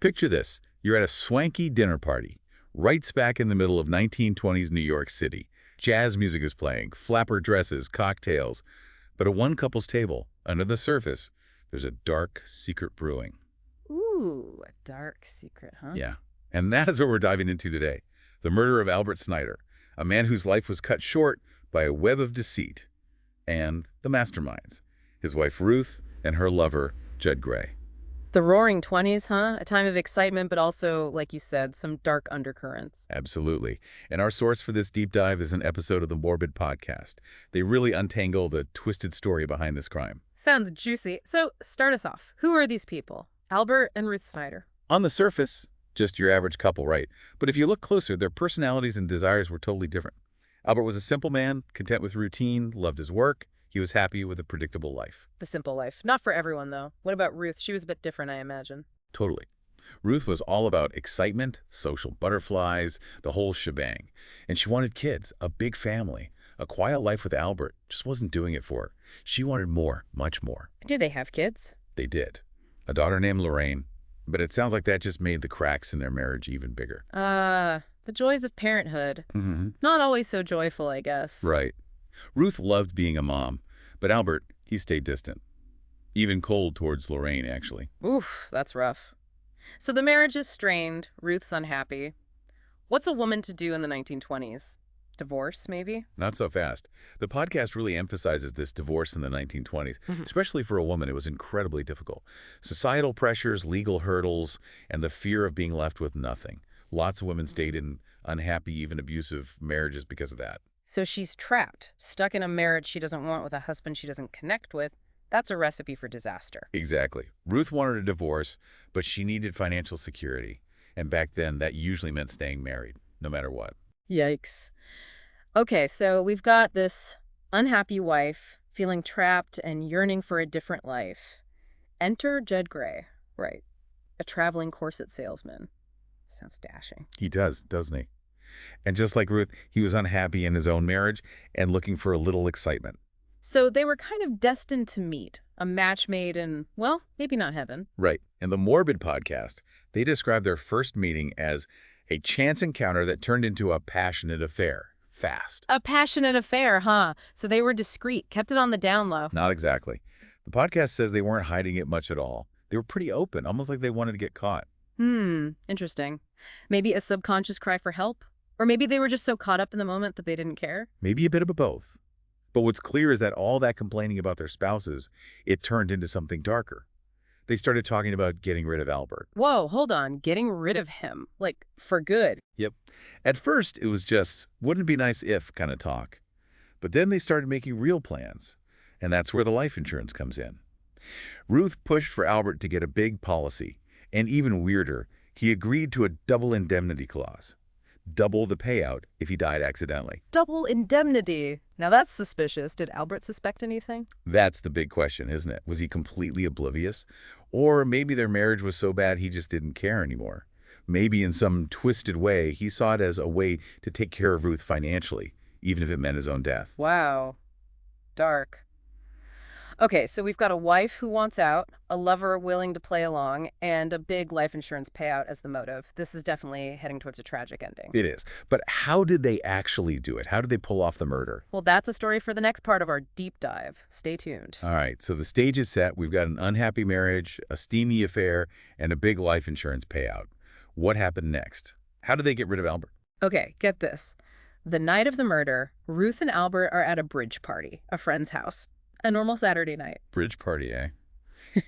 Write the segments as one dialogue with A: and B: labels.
A: Picture this. You're at a swanky dinner party, right smack in the middle of 1920s New York City. Jazz music is playing, flapper dresses, cocktails. But at one couple's table, under the surface, there's a dark secret brewing.
B: Ooh, a dark secret, huh?
A: Yeah. And that is what we're diving into today. The murder of Albert Snyder, a man whose life was cut short by a web of deceit. And the masterminds, his wife Ruth and her lover, Judd Gray.
B: The Roaring '20s, huh? A time of excitement, but also, like you said, some dark undercurrents.
A: Absolutely. And our source for this deep dive is an episode of the Morbid podcast. They really untangle the twisted story behind this crime.
B: Sounds juicy. So, start us off. Who are these people? Albert and Ruth Snyder.
A: On the surface, just your average couple, right? But if you look closer, their personalities and desires were totally different. Albert was a simple man, content with routine, loved his work. He was happy with a predictable life.
B: The simple life. Not for everyone, though. What about Ruth? She was a bit different, I imagine.
A: Totally. Ruth was all about excitement, social butterflies, the whole shebang. And she wanted kids, a big family. A quiet life with Albert just wasn't doing it for her. She wanted more, much more.
B: Did they have kids?
A: They did. A daughter named Lorraine. But it sounds like that just made the cracks in their marriage even bigger.
B: The joys of parenthood. Not always so joyful, I guess.
A: Right. Ruth loved being a mom, but Albert, he stayed distant. Even cold towards Lorraine, actually.
B: Oof, that's rough. So the marriage is strained. Ruth's unhappy. What's a woman to do in the 1920s? Divorce, maybe?
A: Not so fast. The podcast really emphasizes this divorce in the 1920s. Especially for a woman, it was incredibly difficult. Societal pressures, legal hurdles, and the fear of being left with nothing. Lots of women stayed in unhappy, even abusive marriages because of that.
B: So she's trapped, stuck in a marriage she doesn't want with a husband she doesn't connect with. That's a recipe for disaster.
A: Exactly. Ruth wanted a divorce, but she needed financial security. And back then, that usually meant staying married, no matter what.
B: Yikes. Okay, so we've got this unhappy wife feeling trapped and yearning for a different life. Enter Judd Gray, right? A traveling corset salesman. Sounds dashing.
A: He does, doesn't he? And just like Ruth, he was unhappy in his own marriage and looking for a little excitement.
B: So they were kind of destined to meet, a match made in, well, maybe not heaven.
A: Right. In the Morbid podcast, they described their first meeting as a chance encounter that turned into a passionate affair. Fast.
B: A passionate affair, huh? So they were discreet, kept it on the down low.
A: Not exactly. The podcast says they weren't hiding it much at all. They were pretty open, almost like they wanted to get caught.
B: Interesting. Maybe a subconscious cry for help? Or maybe they were just so caught up in the moment that they didn't care?
A: Maybe a bit of both. But what's clear is that all that complaining about their spouses, it turned into something darker. They started talking about getting rid of Albert.
B: Whoa, hold on. Getting rid of him. Like, for good.
A: Yep. At first, it was just, wouldn't it be nice if kind of talk. But then they started making real plans. And that's where the life insurance comes in. Ruth pushed for Albert to get a big policy. And even weirder, he agreed to a double indemnity clause. Double the payout if he died accidentally.
B: Double indemnity. Now that's suspicious. Did Albert suspect anything?
A: That's the big question, isn't it? Was he completely oblivious? Or maybe their marriage was so bad he just didn't care anymore. Maybe in some twisted way, he saw it as a way to take care of Ruth financially, even if it meant his own death.
B: Wow. Dark. Okay, so we've got a wife who wants out, a lover willing to play along, and a big life insurance payout as the motive. This is definitely heading towards a tragic ending.
A: It is. But how did they actually do it? How did they pull off the murder?
B: Well, that's a story for the next part of our deep dive. Stay tuned.
A: All right, so the stage is set. We've got an unhappy marriage, a steamy affair, and a big life insurance payout. What happened next? How did they get rid of Albert?
B: Okay, get this. The night of the murder, Ruth and Albert are at a bridge party, a friend's house. A normal Saturday night.
A: Bridge party, eh?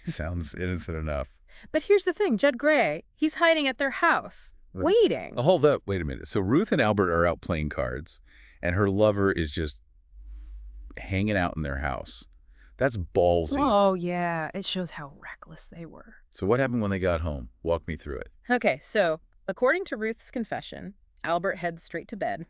A: Sounds innocent enough.
B: But here's the thing, Judd Gray, he's hiding at their house, waiting.
A: Oh, hold up, wait a minute. So Ruth and Albert are out playing cards, and her lover is just hanging out in their house. That's ballsy.
B: Oh, yeah, it shows how reckless they were.
A: So what happened when they got home? Walk me through it.
B: Okay, so according to Ruth's confession, Albert heads straight to bed.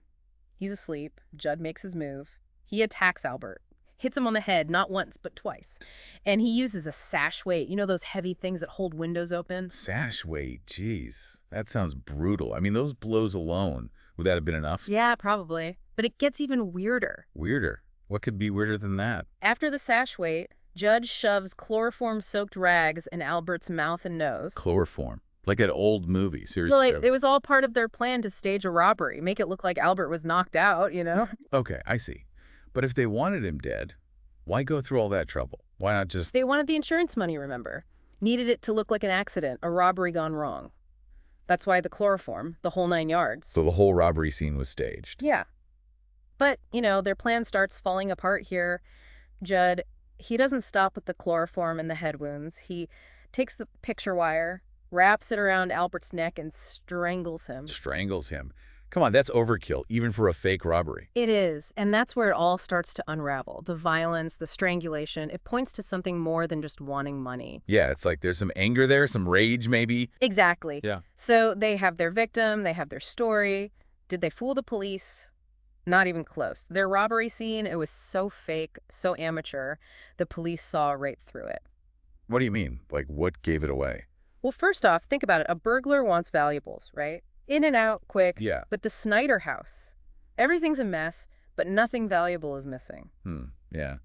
B: He's asleep. Judd makes his move. He attacks Albert. Hits him on the head, not once, but twice. And he uses a sash weight. You know those heavy things that hold windows open?
A: Sash weight, jeez. That sounds brutal. I mean, those blows alone, would that have been enough?
B: Yeah, probably. But it gets even weirder.
A: Weirder? What could be weirder than that?
B: After the sash weight, Judd shoves chloroform-soaked rags in Albert's mouth and nose.
A: Chloroform. Like an old movie, series
B: Well,
A: show.
B: it was all part of their plan to stage a robbery, make it look like Albert was knocked out.
A: Okay, I see. But if they wanted him dead, why go through all that trouble? Why not just...
B: They wanted the insurance money, remember? Needed it to look like an accident, a robbery gone wrong. That's why the chloroform, the whole 9 yards.
A: So the whole robbery scene was staged?
B: Yeah. But, their plan starts falling apart here. Judd, he doesn't stop with the chloroform and the head wounds. He takes the picture wire, wraps it around Albert's neck, and strangles him.
A: Strangles him. Come on, that's overkill, even for a fake robbery.
B: It is, and that's where it all starts to unravel. The violence, the strangulation, it points to something more than just wanting money.
A: Yeah, it's like there's some anger there, some rage maybe.
B: Exactly.
A: Yeah.
B: So they have their victim, they have their story. Did they fool the police? Not even close. Their robbery scene, it was so fake, so amateur, the police saw right through it.
A: What do you mean? Like, what gave it away?
B: Well, first off, think about it. A burglar wants valuables, right? In and out, quick.
A: Yeah.
B: But the Snyder house, everything's a mess, but nothing valuable is missing.
A: Yeah.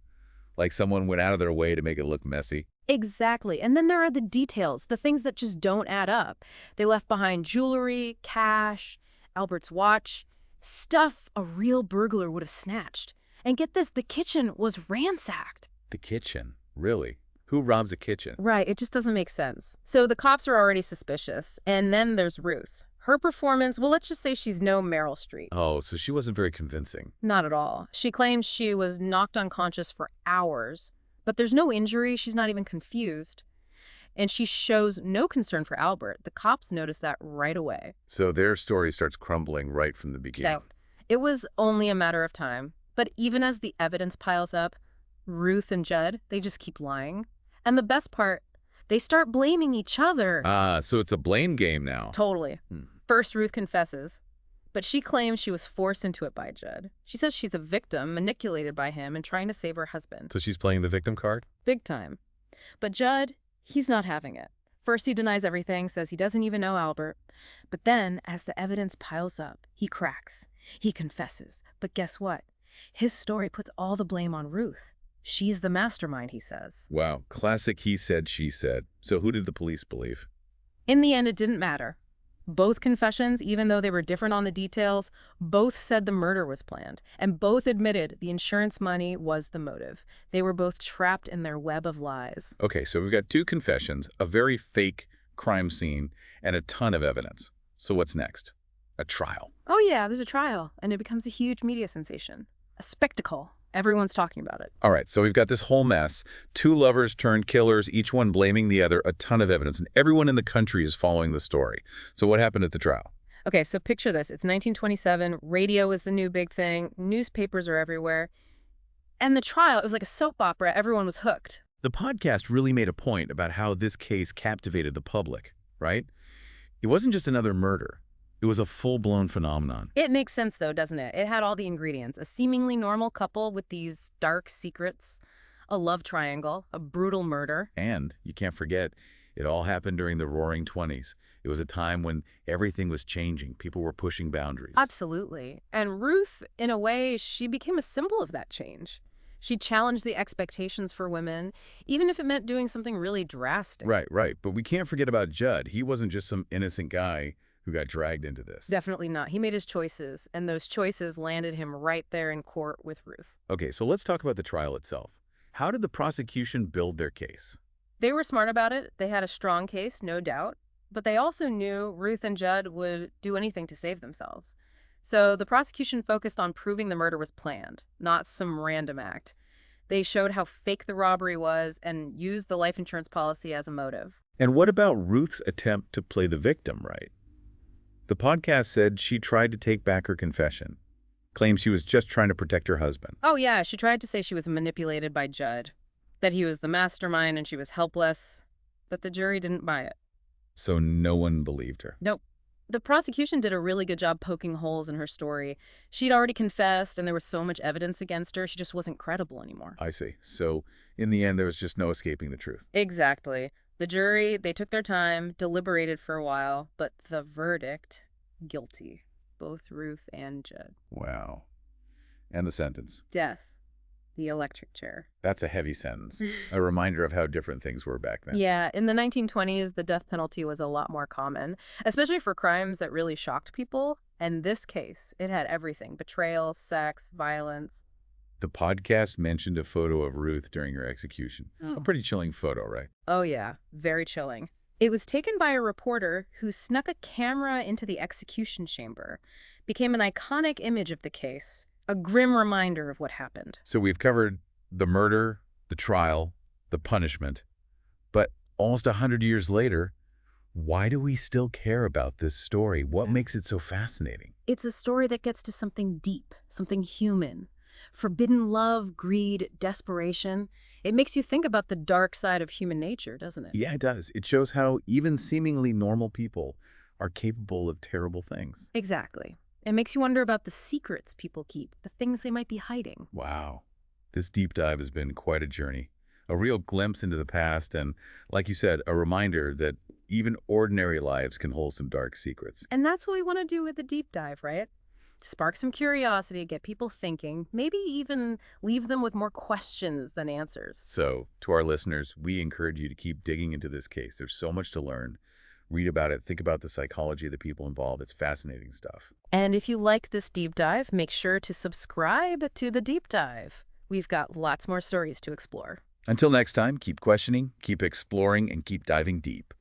A: Like someone went out of their way to make it look messy.
B: Exactly. And then there are the details, the things that just don't add up. They left behind jewelry, cash, Albert's watch, stuff a real burglar would have snatched. And get this, the kitchen was ransacked.
A: The kitchen? Really? Who robs a kitchen?
B: Right, it just doesn't make sense. So the cops are already suspicious. And then there's Ruth. Her performance, well, let's just say she's no Meryl Streep.
A: Oh, so she wasn't very convincing.
B: Not at all. She claims she was knocked unconscious for hours, but there's no injury. She's not even confused. And she shows no concern for Albert. The cops notice that right away.
A: So their story starts crumbling right from the beginning.
B: So it was only a matter of time. But even as the evidence piles up, Ruth and Judd, they just keep lying. And the best part, they start blaming each other.
A: So it's a blame game now.
B: Totally. First, Ruth confesses, but she claims she was forced into it by Judd. She says she's a victim, manipulated by him, and trying to save her husband.
A: So she's playing the victim card?
B: Big time. But Judd, he's not having it. First, he denies everything, says he doesn't even know Albert. But then, as the evidence piles up, he cracks. He confesses. But guess what? His story puts all the blame on Ruth. She's the mastermind, he says.
A: Wow, classic he said, she said. So who did the police believe?
B: In the end, it didn't matter. Both confessions, even though they were different on the details, both said the murder was planned, and both admitted the insurance money was the motive. They were both trapped in their web of lies.
A: Okay, so we've got two confessions, a very fake crime scene, and a ton of evidence. So what's next? A trial.
B: Oh yeah, there's a trial, and it becomes a huge media sensation. A spectacle. Everyone's talking about it.
A: All right, so we've got this whole mess. Two lovers turned killers, each one blaming the other, a ton of evidence, and everyone in the country is following the story. So what happened at the trial?
B: Okay, so picture this. It's 1927. Radio is the new big thing. Newspapers are everywhere. And the trial, it was like a soap opera. Everyone was hooked.
A: The podcast really made a point about how this case captivated the public, right? It wasn't just another murder. It was a full-blown phenomenon.
B: It makes sense, though, doesn't it? It had all the ingredients. A seemingly normal couple with these dark secrets, a love triangle, a brutal murder.
A: And, you can't forget, it all happened during the Roaring '20s. It was a time when everything was changing. People were pushing boundaries.
B: Absolutely. And Ruth, in a way, she became a symbol of that change. She challenged the expectations for women, even if it meant doing something really drastic.
A: Right. But we can't forget about Judd. He wasn't just some innocent guy who got dragged into this.
B: Definitely not. He made his choices, and those choices landed him right there in court with Ruth.
A: Okay, so let's talk about the trial itself. How did the prosecution build their case?
B: They were smart about it. They had a strong case, no doubt. But they also knew Ruth and Judd would do anything to save themselves. So the prosecution focused on proving the murder was planned, not some random act. They showed how fake the robbery was and used the life insurance policy as a motive.
A: And what about Ruth's attempt to play the victim right? The podcast said she tried to take back her confession, claimed she was just trying to protect her husband.
B: Oh yeah, she tried to say she was manipulated by Judd, that he was the mastermind and she was helpless, but the jury didn't buy it.
A: So no one believed her.
B: Nope. The prosecution did a really good job poking holes in her story. She'd already confessed and there was so much evidence against her, she just wasn't credible anymore.
A: I see. So in the end, there was just no escaping the truth.
B: Exactly. The jury, they took their time, deliberated for a while, but the verdict, guilty. Both Ruth and Judd.
A: Wow. And the sentence?
B: Death. The electric chair.
A: That's a heavy sentence. A reminder of how different things were back then.
B: Yeah, in the 1920s, the death penalty was a lot more common, especially for crimes that really shocked people. And this case, it had everything: betrayal, sex, violence.
A: The podcast mentioned a photo of Ruth during her execution. A pretty chilling photo, right?
B: Oh yeah, very chilling. It was taken by a reporter who snuck a camera into the execution chamber. Became an iconic image of the case, a grim reminder of what happened.
A: So we've covered the murder, the trial, the punishment. But almost 100 years later, why do we still care about this story? What makes it so fascinating?
B: It's a story that gets to something deep, something human. Forbidden love, greed, desperation. It makes you think about the dark side of human nature, doesn't it?
A: Yeah, it does. It shows how even seemingly normal people are capable of terrible things.
B: Exactly. It makes you wonder about the secrets people keep, the things they might be hiding.
A: Wow. This deep dive has been quite a journey. A real glimpse into the past and, like you said, a reminder that even ordinary lives can hold some dark secrets.
B: And that's what we want to do with the deep dive, right? Spark some curiosity, get people thinking, maybe even leave them with more questions than answers.
A: So, to our listeners, we encourage you to keep digging into this case. There's so much to learn. Read about it. Think about the psychology of the people involved. It's fascinating stuff.
B: And if you like this deep dive, make sure to subscribe to the deep dive. We've got lots more stories to explore.
A: Until next time, keep questioning, keep exploring, and keep diving deep.